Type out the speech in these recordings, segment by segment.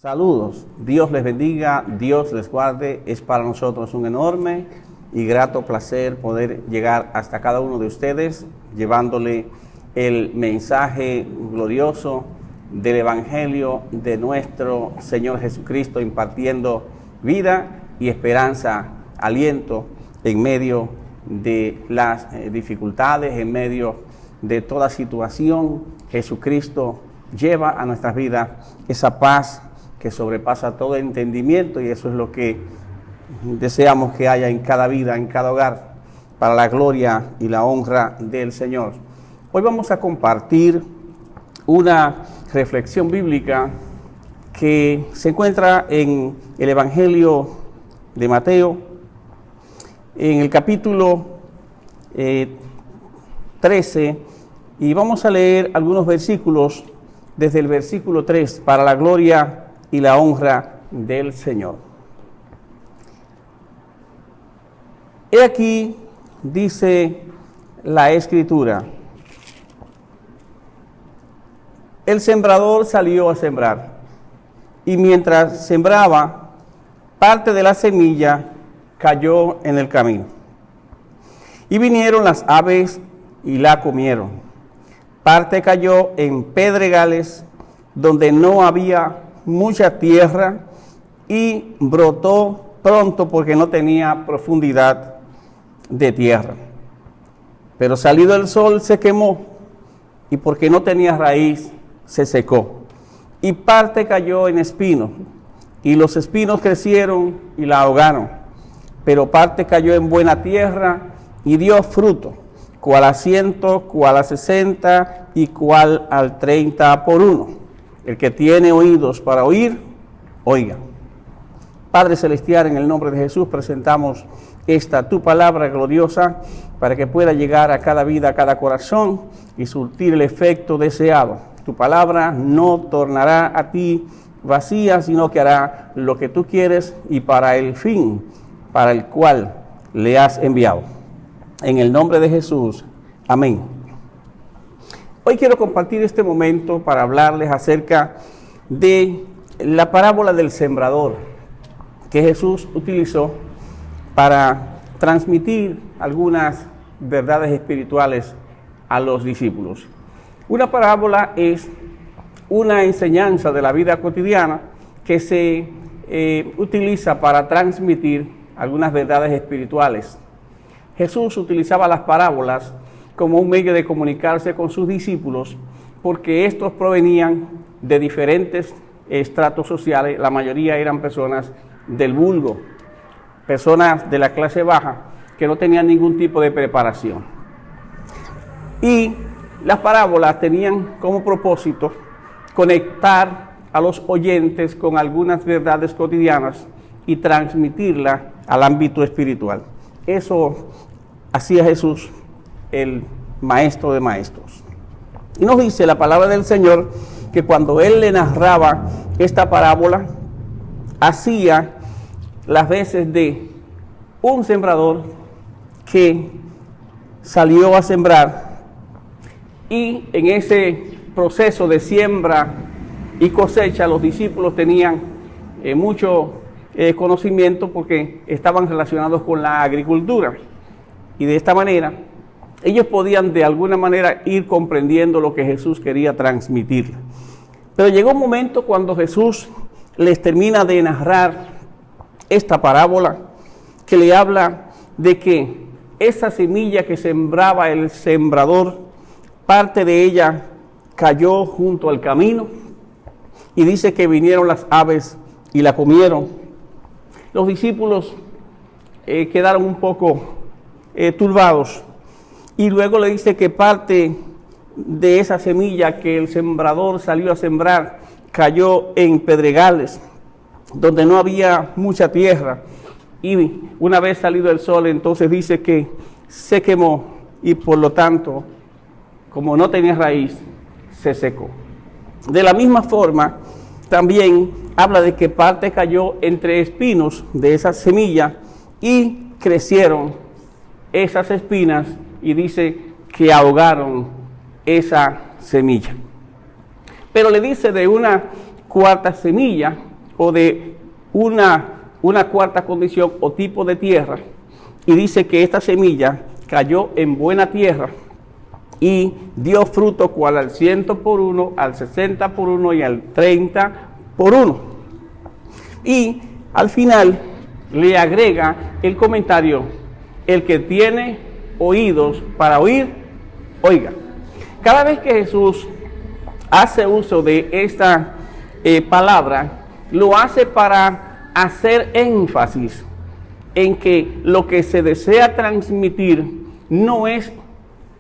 Saludos, Dios les bendiga, Dios les guarde. Es para nosotros un enorme y grato placer poder llegar hasta cada uno de ustedes, llevándole el mensaje glorioso del Evangelio de nuestro Señor Jesucristo, impartiendo vida y esperanza, aliento en medio de las dificultades, en medio de toda situación. Jesucristo lleva a nuestras vidas esa paz que sobrepasa todo entendimiento, y eso es lo que deseamos que haya en cada vida, en cada hogar, para la gloria y la honra del Señor. Hoy vamos a compartir una reflexión bíblica que se encuentra en el Evangelio de Mateo, en el capítulo 13, y vamos a leer algunos versículos desde el versículo 3, para la gloria y la honra del Señor. He aquí, dice la Escritura: el sembrador salió a sembrar, y mientras sembraba, parte de la semilla cayó en el camino, y vinieron las aves y la comieron. Parte cayó en pedregales, donde no había mucha tierra, y brotó pronto porque no tenía profundidad de tierra. Pero salido el sol se quemó, y porque no tenía raíz se secó. Y parte cayó en espinos, y los espinos crecieron y la ahogaron. Pero parte cayó en buena tierra y dio fruto, cual a 100, cual a 60 y cual al 30 por uno. El que tiene oídos para oír, oiga. Padre Celestial, en el nombre de Jesús presentamos esta tu palabra gloriosa para que pueda llegar a cada vida, a cada corazón y surtir el efecto deseado. Tu palabra no tornará a ti vacía, sino que hará lo que tú quieres y para el fin para el cual le has enviado. En el nombre de Jesús, amén. Hoy quiero compartir este momento para hablarles acerca de la parábola del sembrador que Jesús utilizó para transmitir algunas verdades espirituales a los discípulos. Una parábola es una enseñanza de la vida cotidiana que se utiliza para transmitir algunas verdades espirituales. Jesús utilizaba las parábolas como un medio de comunicarse con sus discípulos, porque estos provenían de diferentes estratos sociales. La mayoría eran personas del vulgo, personas de la clase baja que no tenían ningún tipo de preparación. Y las parábolas tenían como propósito conectar a los oyentes con algunas verdades cotidianas y transmitirlas al ámbito espiritual. Eso hacía Jesús, el maestro de maestros. Y nos dice la palabra del Señor que cuando Él le narraba esta parábola, hacía las veces de un sembrador que salió a sembrar, y en ese proceso de siembra y cosecha los discípulos tenían mucho conocimiento porque estaban relacionados con la agricultura, y de esta manera ellos podían de alguna manera ir comprendiendo lo que Jesús quería transmitir. Pero llegó un momento cuando Jesús les termina de narrar esta parábola, que le habla de que esa semilla que sembraba el sembrador, parte de ella cayó junto al camino, y dice que vinieron las aves y la comieron. Los discípulos quedaron un poco turbados, y luego le dice que parte de esa semilla que el sembrador salió a sembrar cayó en pedregales, donde no había mucha tierra, y una vez salido el sol, entonces dice que se quemó, y por lo tanto, como no tenía raíz, se secó. De la misma forma, también habla de que parte cayó entre espinos de esa semilla, y crecieron esas espinas, y dice que ahogaron esa semilla. Pero le dice de una cuarta semilla o de una cuarta condición o tipo de tierra, y dice que esta semilla cayó en buena tierra y dio fruto cual al 100 por 1, al 60 por 1 y al 30 por 1. Y al final le agrega el comentario: el que tiene oídos para oír, oiga. Cada vez que Jesús hace uso de esta palabra, lo hace para hacer énfasis en que lo que se desea transmitir no es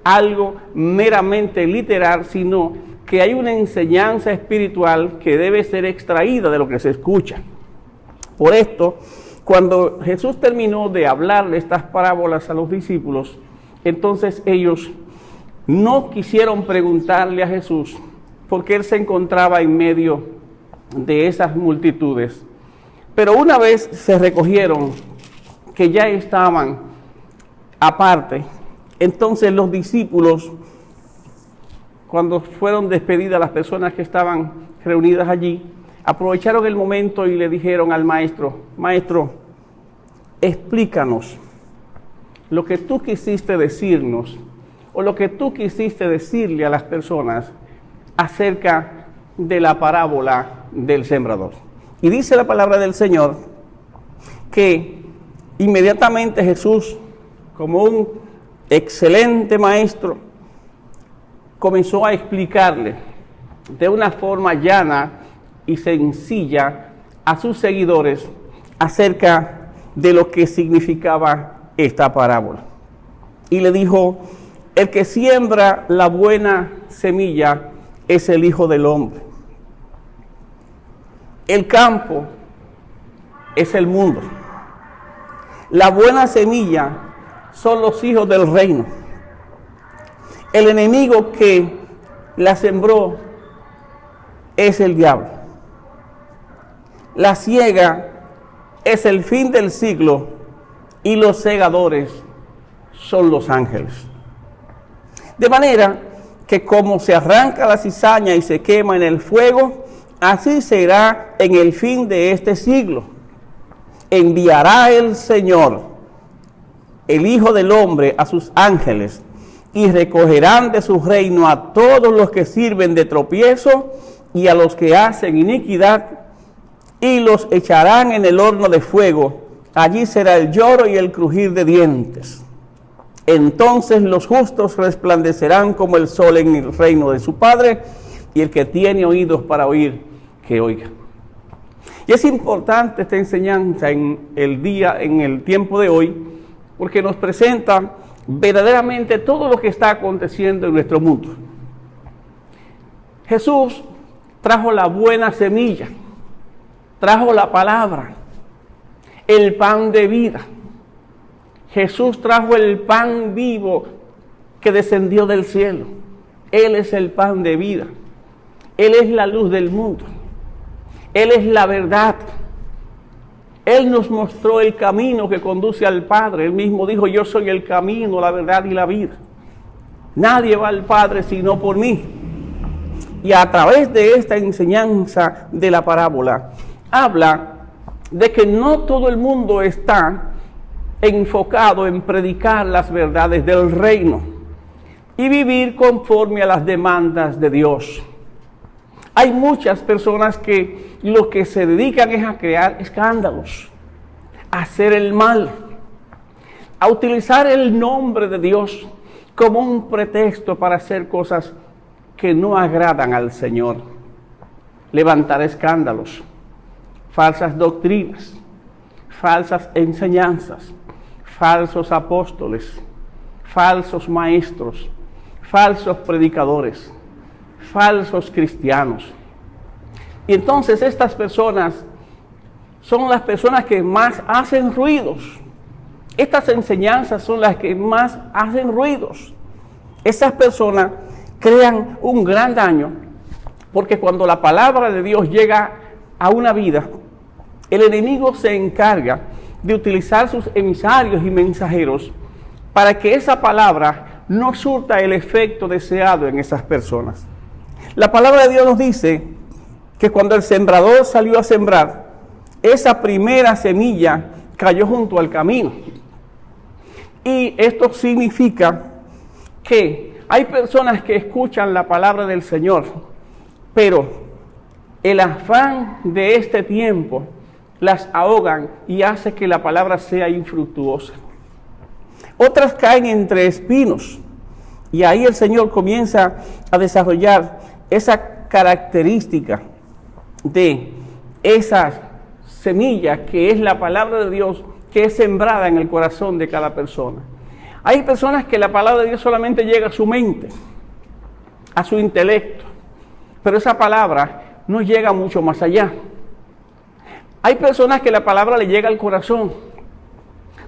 algo meramente literal, sino que hay una enseñanza espiritual que debe ser extraída de lo que se escucha. Por esto, cuando Jesús terminó de hablarle estas parábolas a los discípulos, entonces ellos no quisieron preguntarle a Jesús, porque él se encontraba en medio de esas multitudes. Pero una vez se recogieron, que ya estaban aparte, entonces los discípulos, cuando fueron despedidas las personas que estaban reunidas allí, aprovecharon el momento y le dijeron al maestro: Maestro, explícanos lo que tú quisiste decirnos, o lo que tú quisiste decirle a las personas acerca de la parábola del sembrador. Y dice la palabra del Señor que inmediatamente Jesús, como un excelente maestro, comenzó a explicarle de una forma llana y sencilla a sus seguidores acerca de lo que significaba esta parábola. Y le dijo: el que siembra la buena semilla es el Hijo del Hombre. El campo es el mundo. La buena semilla son los hijos del reino. El enemigo que la sembró es el diablo. La siega es el fin del siglo y los segadores son los ángeles. De manera que como se arranca la cizaña y se quema en el fuego, así será en el fin de este siglo. Enviará el Señor, el Hijo del Hombre, a sus ángeles, y recogerán de su reino a todos los que sirven de tropiezo y a los que hacen iniquidad, y los echarán en el horno de fuego. Allí será el lloro y el crujir de dientes. Entonces los justos resplandecerán como el sol en el reino de su Padre, y el que tiene oídos para oír, que oiga. Y es importante esta enseñanza en el tiempo de hoy, porque nos presenta verdaderamente todo lo que está aconteciendo en nuestro mundo. Jesús trajo la buena semilla, trajo la palabra, el pan de vida. Jesús trajo el pan vivo que descendió del cielo. Él es el pan de vida. Él es la luz del mundo. Él es la verdad. Él nos mostró el camino que conduce al Padre. Él mismo dijo: yo soy el camino, la verdad y la vida. Nadie va al Padre sino por mí. Y a través de esta enseñanza de la parábola, habla de que no todo el mundo está enfocado en predicar las verdades del reino y vivir conforme a las demandas de Dios. Hay muchas personas que lo que se dedican es a crear escándalos, a hacer el mal, a utilizar el nombre de Dios como un pretexto para hacer cosas que no agradan al Señor. Levantar escándalos, falsas doctrinas, falsas enseñanzas, falsos apóstoles, falsos maestros, falsos predicadores, falsos cristianos. Y entonces estas personas son las personas que más hacen ruidos. Estas enseñanzas son las que más hacen ruidos. Esas personas crean un gran daño, porque cuando la palabra de Dios llega a una vida, el enemigo se encarga de utilizar sus emisarios y mensajeros para que esa palabra no surta el efecto deseado en esas personas. La palabra de Dios nos dice que cuando el sembrador salió a sembrar, esa primera semilla cayó junto al camino. Y esto significa que hay personas que escuchan la palabra del Señor, pero el afán de este tiempo las ahogan y hace que la palabra sea infructuosa. Otras caen entre espinos y ahí el Señor comienza a desarrollar esa característica de esa semilla que es la palabra de Dios, que es sembrada en el corazón de cada persona. Hay personas que la palabra de Dios solamente llega a su mente, a su intelecto, pero esa palabra no llega mucho más allá. Hay personas que la palabra le llega al corazón,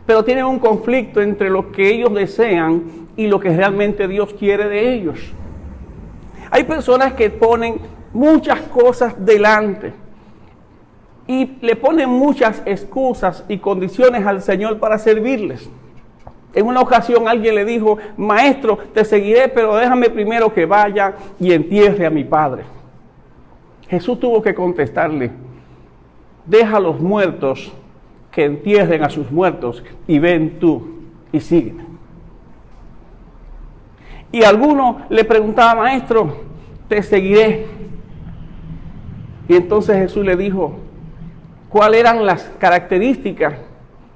pero tienen un conflicto entre lo que ellos desean y lo que realmente Dios quiere de ellos. Hay personas que ponen muchas cosas delante y le ponen muchas excusas y condiciones al Señor para servirles. En una ocasión alguien le dijo: maestro, te seguiré, pero déjame primero que vaya y entierre a mi padre. Jesús tuvo que contestarle: deja a los muertos que entierren a sus muertos y ven tú y sígueme. Y alguno le preguntaba: maestro, te seguiré. Y entonces Jesús le dijo cuáles eran las características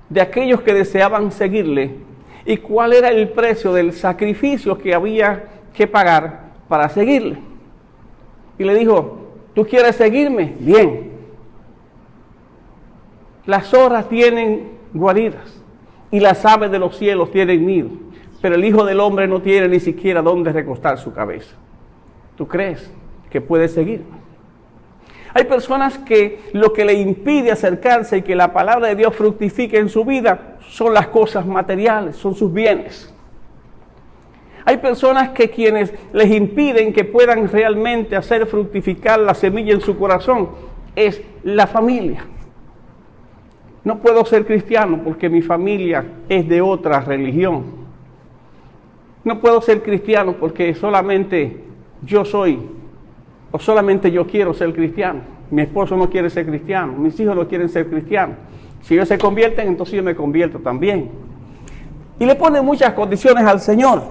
de aquellos que deseaban seguirle y cuál era el precio del sacrificio que había que pagar para seguirle. Y le dijo: ¿tú quieres seguirme? Bien. Las zorras tienen guaridas y las aves de los cielos tienen nido, pero el Hijo del Hombre no tiene ni siquiera dónde recostar su cabeza. ¿Tú crees que puedes seguirme? Hay personas que lo que le impide acercarse y que la palabra de Dios fructifique en su vida son las cosas materiales, son sus bienes. Hay personas que quienes les impiden que puedan realmente hacer fructificar la semilla en su corazón es la familia. No puedo ser cristiano porque mi familia es de otra religión. No puedo ser cristiano porque solamente yo soy, o solamente yo quiero ser cristiano. Mi esposo no quiere ser cristiano, mis hijos no quieren ser cristianos. Si ellos se convierten, entonces yo me convierto también. Y le ponen muchas condiciones al Señor.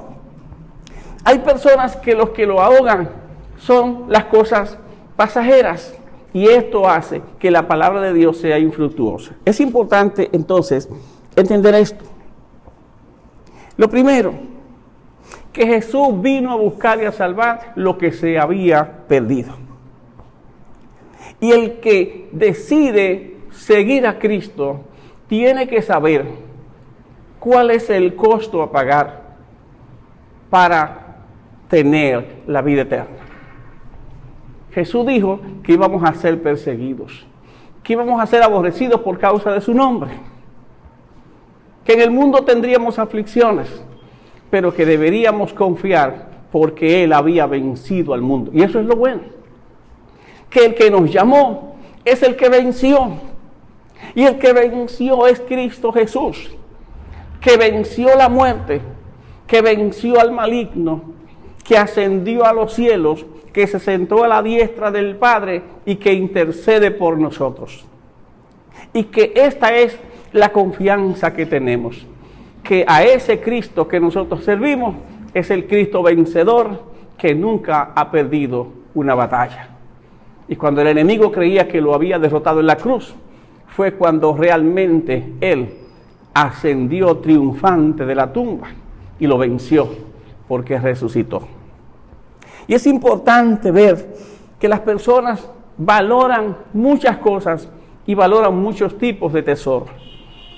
Hay personas que los que lo ahogan son las cosas pasajeras. Y esto hace que la palabra de Dios sea infructuosa. Es importante entonces entender esto. Lo primero, que Jesús vino a buscar y a salvar lo que se había perdido. Y el que decide seguir a Cristo tiene que saber cuál es el costo a pagar para tener la vida eterna. Jesús dijo que íbamos a ser perseguidos, que íbamos a ser aborrecidos por causa de su nombre, que en el mundo tendríamos aflicciones, pero que deberíamos confiar porque Él había vencido al mundo. Y eso es lo bueno, que el que nos llamó es el que venció, y el que venció es Cristo Jesús, que venció la muerte, que venció al maligno, que ascendió a los cielos, que se sentó a la diestra del Padre y que intercede por nosotros. Y que esta es la confianza que tenemos, que a ese Cristo que nosotros servimos es el Cristo vencedor que nunca ha perdido una batalla. Y cuando el enemigo creía que lo había derrotado en la cruz, fue cuando realmente Él ascendió triunfante de la tumba y lo venció porque resucitó. Y es importante ver que las personas valoran muchas cosas y valoran muchos tipos de tesoros.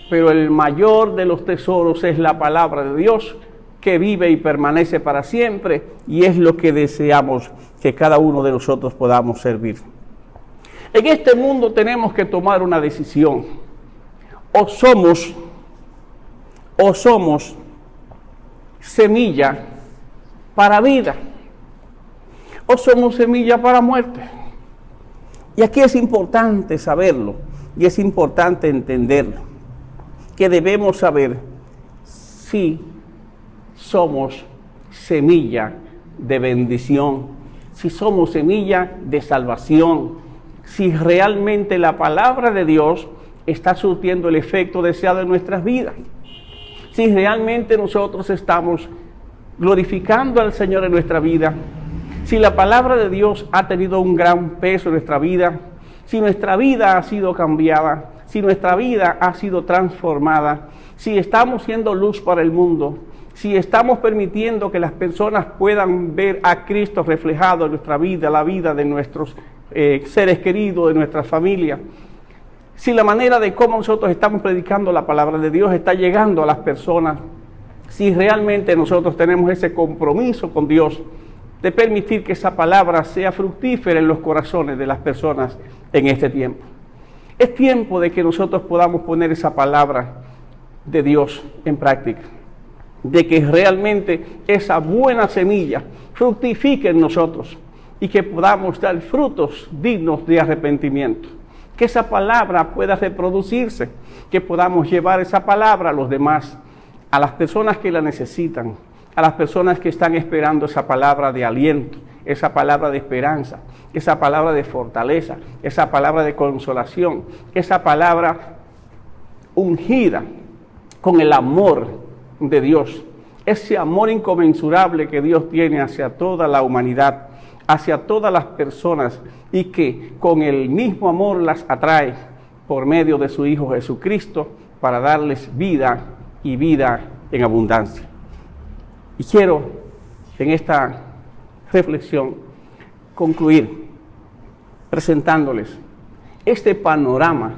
Pero el mayor de los tesoros es la palabra de Dios, que vive y permanece para siempre, y es lo que deseamos que cada uno de nosotros podamos servir. En este mundo tenemos que tomar una decisión. O somos semilla para vida, o somos semilla para muerte. Y aquí es importante saberlo, y es importante entenderlo, que debemos saber si somos semilla de bendición, si somos semilla de salvación, si realmente la palabra de Dios está surtiendo el efecto deseado en nuestras vidas. Si realmente nosotros estamos glorificando al Señor en nuestra vida, si la palabra de Dios ha tenido un gran peso en nuestra vida, si nuestra vida ha sido cambiada, si nuestra vida ha sido transformada, si estamos siendo luz para el mundo, si estamos permitiendo que las personas puedan ver a Cristo reflejado en nuestra vida, la vida de nuestros seres queridos, de nuestra familia, si la manera de cómo nosotros estamos predicando la palabra de Dios está llegando a las personas, si realmente nosotros tenemos ese compromiso con Dios de permitir que esa palabra sea fructífera en los corazones de las personas en este tiempo. Es tiempo de que nosotros podamos poner esa palabra de Dios en práctica, de que realmente esa buena semilla fructifique en nosotros y que podamos dar frutos dignos de arrepentimiento. Que esa palabra pueda reproducirse, que podamos llevar esa palabra a los demás, a las personas que la necesitan, a las personas que están esperando esa palabra de aliento, esa palabra de esperanza, esa palabra de fortaleza, esa palabra de consolación, esa palabra ungida con el amor de Dios, ese amor inconmensurable que Dios tiene hacia toda la humanidad, hacia todas las personas, y que con el mismo amor las atrae por medio de su Hijo Jesucristo para darles vida y vida en abundancia. Y quiero en esta reflexión concluir presentándoles este panorama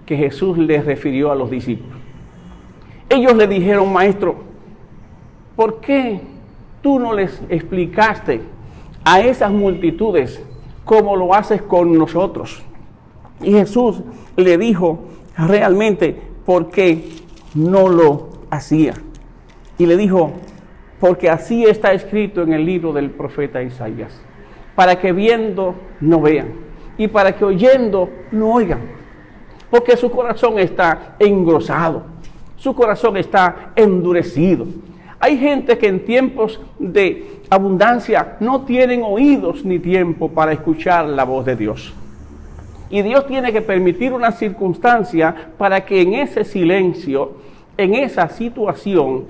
que Jesús les refirió a los discípulos. Ellos le dijeron: Maestro, ¿por qué tú no les explicaste a esas multitudes como lo haces con nosotros? Y Jesús le dijo realmente por qué no lo hacía. Y le dijo: porque así está escrito en el libro del profeta Isaías, para que viendo no vean, y para que oyendo no oigan, porque su corazón está engrosado, su corazón está endurecido. Hay gente que en tiempos de abundancia no tienen oídos ni tiempo para escuchar la voz de Dios. Y Dios tiene que permitir una circunstancia para que en ese silencio, en esa situación,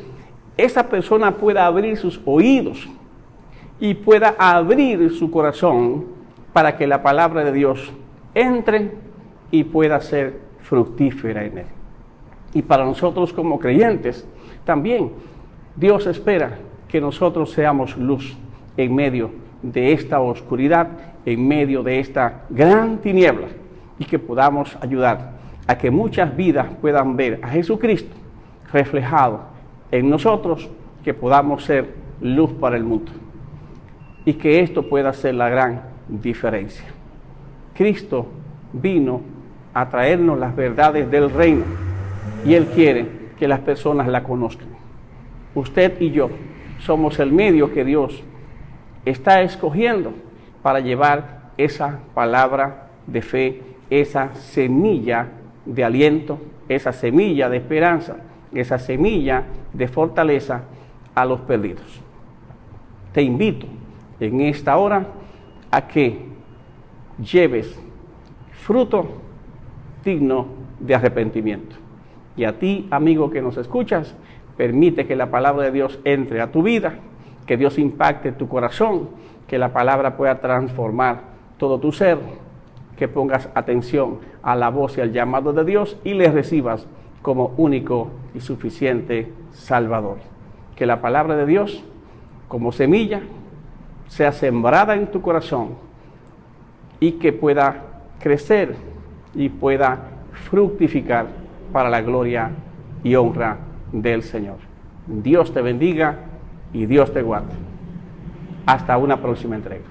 esa persona pueda abrir sus oídos y pueda abrir su corazón para que la palabra de Dios entre y pueda ser fructífera en él. Y para nosotros como creyentes, también Dios espera que nosotros seamos luz en medio de esta oscuridad, en medio de esta gran tiniebla, y que podamos ayudar a que muchas vidas puedan ver a Jesucristo reflejado en nosotros, que podamos ser luz para el mundo y que esto pueda ser la gran diferencia. Cristo vino a traernos las verdades del reino y Él quiere que las personas la conozcan. Usted y yo somos el medio que Dios está escogiendo para llevar esa palabra de fe, esa semilla de aliento, esa semilla de esperanza, esa semilla de fortaleza a los perdidos. Te invito en esta hora a que lleves fruto digno de arrepentimiento. Y a ti, amigo que nos escuchas, permite que la palabra de Dios entre a tu vida, que Dios impacte tu corazón, que la palabra pueda transformar todo tu ser, que pongas atención a la voz y al llamado de Dios y le recibas como único y suficiente Salvador. Que la palabra de Dios, como semilla, sea sembrada en tu corazón y que pueda crecer y pueda fructificar para la gloria y honra del Señor. Dios te bendiga y Dios te guarde. Hasta una próxima entrega.